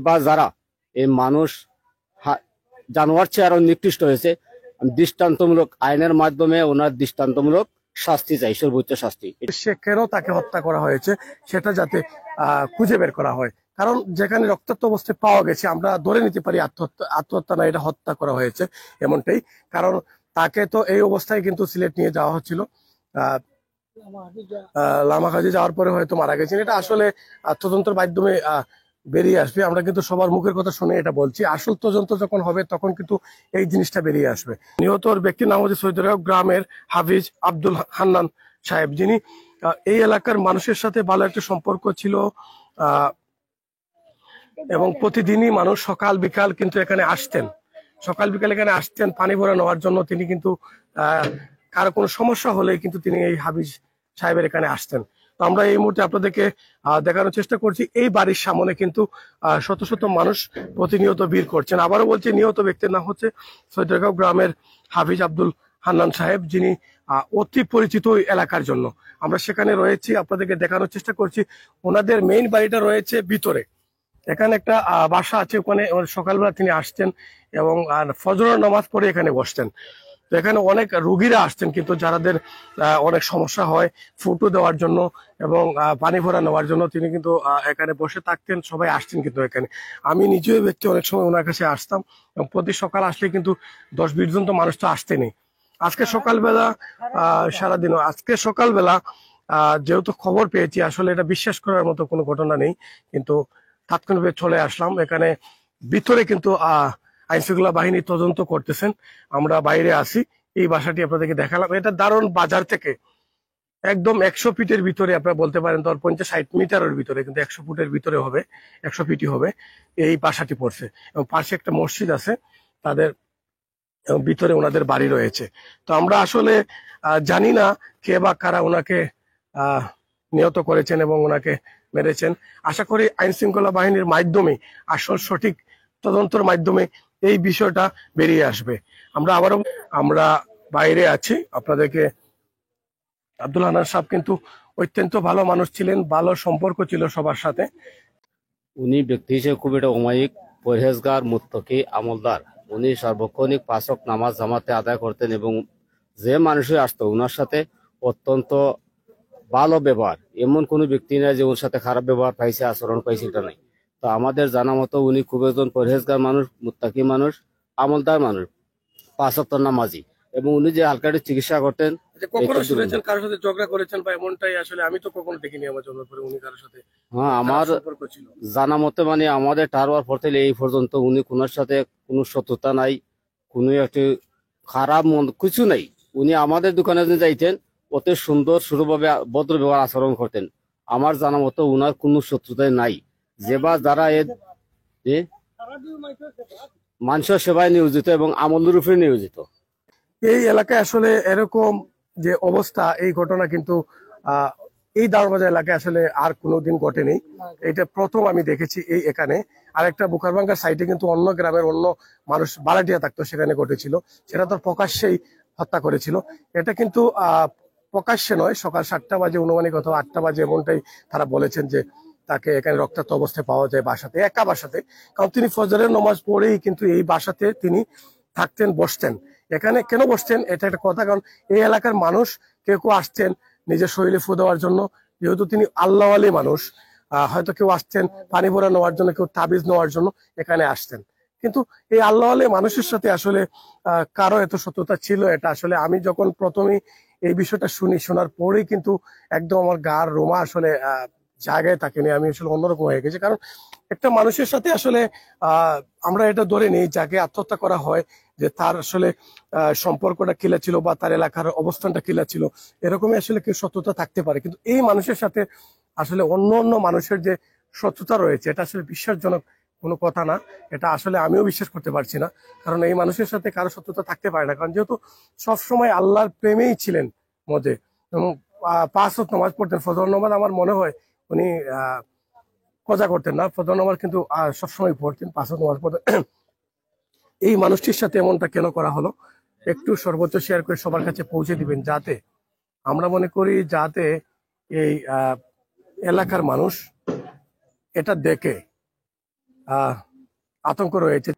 বা যারা এই মানুষ জানোয়ার চেয়ে আরো নিকৃষ্ট হয়েছে, দৃষ্টান্তমূলক আইনের মাধ্যমে ওনার দৃষ্টান্তমূলক শাস্তি চাই, সর্বোচ্চ শাস্তি। সে কেন তাকে হত্যা করা হয়েছে সেটা যাতে খুঁজে বের করা হয়, কারণ যেখানে রক্তাক্ত অবস্থায় পাওয়া গেছে আমরা ধরে নিতে পারি আত্মহত্যা না, এটা হত্যা করা হয়েছে এমনটাই। কারণ তাকে তো এই অবস্থায় কিন্তু সিলেট নিয়ে যাওয়া হচ্ছিল, লামাকাজি যাওয়ার পরে হয়তো মারা গেছেন। এটা আসলে তদন্তের মাধ্যমে বেরিয়ে আসবে। আমরা কিন্তু সবার মুখের কথা শুনে এটা বলছি, আসল তদন্ত যখন হবে তখন কিন্তু এই জিনিসটা বেরিয়ে আসবে। নিহতর ব্যক্তির নাম হচ্ছে সৈয়দরাও গ্রামের হাফিজ আব্দুল হান্নান সাহেব, যিনি এই এলাকার মানুষের সাথে ভালো একটা সম্পর্ক ছিল এবং প্রতিদিনই মানুষ সকাল বিকাল কিন্তু এখানে আসতেন, সকাল বিকাল এখানে আসতেন পানি ভরা নেওয়ার জন্য। তিনি কিন্তু কারো কোনো সমস্যা হলে কিন্তু তিনি এই হাফিজ সাহেবের এখানে আসতেন। তো আমরা এই মুহূর্তে আপনাদেরকে দেখানোর চেষ্টা করছি এই বাড়ির সামনে কিন্তু শত শত মানুষ প্রতিনিয়ত ভিড় করছেন। আবারও বলছি, নিহত ব্যক্তির নাম হচ্ছে সৈয়দরাও গ্রামের হাফিজ আব্দুল হান্নান সাহেব, যিনি অতি পরিচিত ওই এলাকার জন্য। আমরা সেখানে রয়েছি, আপনাদেরকে দেখানোর চেষ্টা করছি। ওনাদের মেইন বাড়িটা রয়েছে ভিতরে, এখানে একটা বাসা আছে, ওখানে সকালবেলা তিনি আসতেন এবং ফজরের নামাজ পড়ে এখানে বসতেন। তো এখানে অনেক রুগীরা আসতেন কিন্তু যাদের অনেক সমস্যা হয় ফুটো দেওয়ার জন্য এবং পানি ভরা নেওয়ার জন্য তিনি কিন্তু এখানে বসে থাকতেন, সবাই আসতেন কিন্তু এখানে। আমি নিজেও ব্যক্তি অনেক সময় ওনার কাছে আসতাম এবং প্রতি সকাল আসলে কিন্তু 10-20 জন তো মানুষ তো আসতেনি। আজকে সকালবেলা সারাদিনও আজকে সকালবেলা যেহেতু খবর পেয়েছি, আসলে এটা বিশ্বাস করার মতো কোনো ঘটনা নেই, কিন্তু তাৎক্ষণিকভাবে চলে আসলাম। এখানে ভিতরে কিন্তু আইন শৃঙ্খলা বাহিনী তদন্ত করতেছেন, আমরা বাইরে আছি। এই বাসাটি আপনাদেরকে দেখালাম, এটা দারুণ বাজার থেকে একদম 100 ফিটের ভিতরে, আপনারা বলতে পারেন 50-60 মিটারের ভিতরে, কিন্তু 100 ফুটের ভিতরে হবে, 100 ফিটই হবে এই বাসাটি পড়ছে। এবং পাশে একটা মসজিদ আছে তাদের, ভিতরে ওনাদের বাড়ি রয়েছে। তো আমরা আসলে জানি না কে বা কারা ওনাকে নিহত করেছেন এবং ওনাকে মেরেছেন। আশা করি আইন শৃঙ্খলা বাহিনীর মাধ্যমে আসল সঠিক তদন্তের মাধ্যমে এই বিষয়টা বেরিয়ে আসবে। আমরা বাইরে আছি, আপনাদেরকে আব্দুল হান্নান সাহেব কিন্তু অত্যন্ত ভালো মানুষ ছিলেন, ভালো সম্পর্ক ছিল সবার সাথে। উনি ব্যক্তি হিসেবে খুব একটা অমায়িক, পরহেজগার, মুত্তাকি, আমলদার। উনি সার্বক্ষণিক 5 ওয়াক্ত নামাজ জামাতে আদায় করতেন এবং যে মানুষই আসতো ওনার সাথে অত্যন্ত ভালো ব্যবহার। এমন কোনো ব্যক্তি নাই যে ওর সাথে খারাপ ব্যবহার পাইছে, আচরণ পাইছে, এটা নাই। তো আমাদের জানা মতো উনি খুব একজন পরহেজগার মানুষ, মুত্তাকি মানুষ, আমলদার মানুষ, 5 ওয়াক্ত নামাজি। এবং উনি যে হালকাটি চিকিৎসা করতেন। কখনো শুনেছেন কারোর সাথে ঝগড়া করেছেন বা এমনটাই? আসলে আমি তো কখনো দেখিনি আমার জন্য পরে উনি কারোর সাথে। হ্যাঁ, আমার জানা মতে মানে আমাদের টারওয়ার পর থেকে এই পর্যন্ত উনি কোনোর সাথে কোনো শত্রুতা নাই, কোনো একটি খারাপ মন কিছু নাই। উনি আমাদের দোকানে যে যাইতেন অত সুন্দর সুরভাবে ভদ্র ব্যবহার আচরণ করতেন। আমার জানা মতো উনার কোনো শত্রুতাই নাই। যে বা যারা মানুষের সেবায় নিয়োজিত এবং আমলের উপরে নিয়োজিত। এই এলাকায় আসলে এরকম যে অবস্থা, এই ঘটনা কিন্তু এই দারবাজার এলাকায় আসলে আর কোনোদিন ঘটেনি। এটা প্রথম আমি দেখেছি এই এখানে। আর একটা বুকারবাঙ্গার সাইডে কিন্তু অন্য গ্রামের অন্য মানুষ বালাটিয়া থাকতো, সেখানে ঘটেছিল। সেটা তো প্রকাশ্যেই হত্যা করেছিল। এটা কিন্তু প্রকাশ্যে নয়, সকাল 7টা বাজে অনুমানিক অথবা 8টা বাজে এমনটাই তারা বলেছেন যে তাকে এখানে রক্তাক্ত অবস্থায় পাওয়া যায় বাসাতে, একা বাসাতে। কারণ তিনি ফজরের নামাজ পড়েই কিন্তু এই বাসাতে তিনি থাকতেন, বসতেন। এখানে কেন বসতেন এটা একটা কথা, কারণ এই এলাকার মানুষ কেউ কেউ আসতেন নিজের শরীরে ফু দেওয়ার জন্য, যেহেতু তিনি আল্লাহ আলী মানুষ। হয়তো কেউ আসতেন পানি ভরা নেওয়ার জন্য, কেউ তাবিজ নেওয়ার জন্য এখানে আসতেন। কিন্তু এই আল্লাহ আলী মানুষের সাথে আসলে কারো এত সত্যতা ছিল, এটা আসলে আমি যখন প্রথমেই এই বিষয়টা শোনার পরেই কিন্তু একদম আমার গার রোমা আসলে জায়গায় থাকেনি, আমি আসলে অন্যরকম হয়ে গেছি। কারণ একটা মানুষের সাথে আসলে আমরা এটা ধরে নিই যাকে আত্মহত্যা করা হয় যে তার আসলে সম্পর্কটা কিলা ছিল বা তার এলাকার অবস্থানটা কিলা ছিল, এরকমই আসলে কেউ সত্যতা থাকতে পারে। কিন্তু এই মানুষের সাথে আসলে অন্য অন্য মানুষের যে সত্যতা রয়েছে, এটা আসলে বিশ্বাসজনক কোনো কথা না। এটা আসলে আমিও বিশ্বাস করতে পারছি না, কারণ এই মানুষের সাথে কারো সত্যতা থাকতে পারে না। কারণ যেহেতু সবসময় আল্লাহর প্রেমেই ছিলেন মধ্যে এবং 5 ওয়াক্ত নামাজ পড়তেন। ফজর নামাজ আমার মনে হয় উনি কজা করতেন না, ফজর নামাজ কিন্তু সবসময় পড়তেন, 5 ওয়াক্ত নামাজ পড়তেন। এই মানুষটির সাথে এমনটা কেন করা হলো একটু সর্বোচ্চ শেয়ার করে সবার কাছে পৌঁছে দিবেন, যাতে আমরা মনে করি যাতে এই এলাকার মানুষ এটা দেখে আতঙ্ক রয়েছে।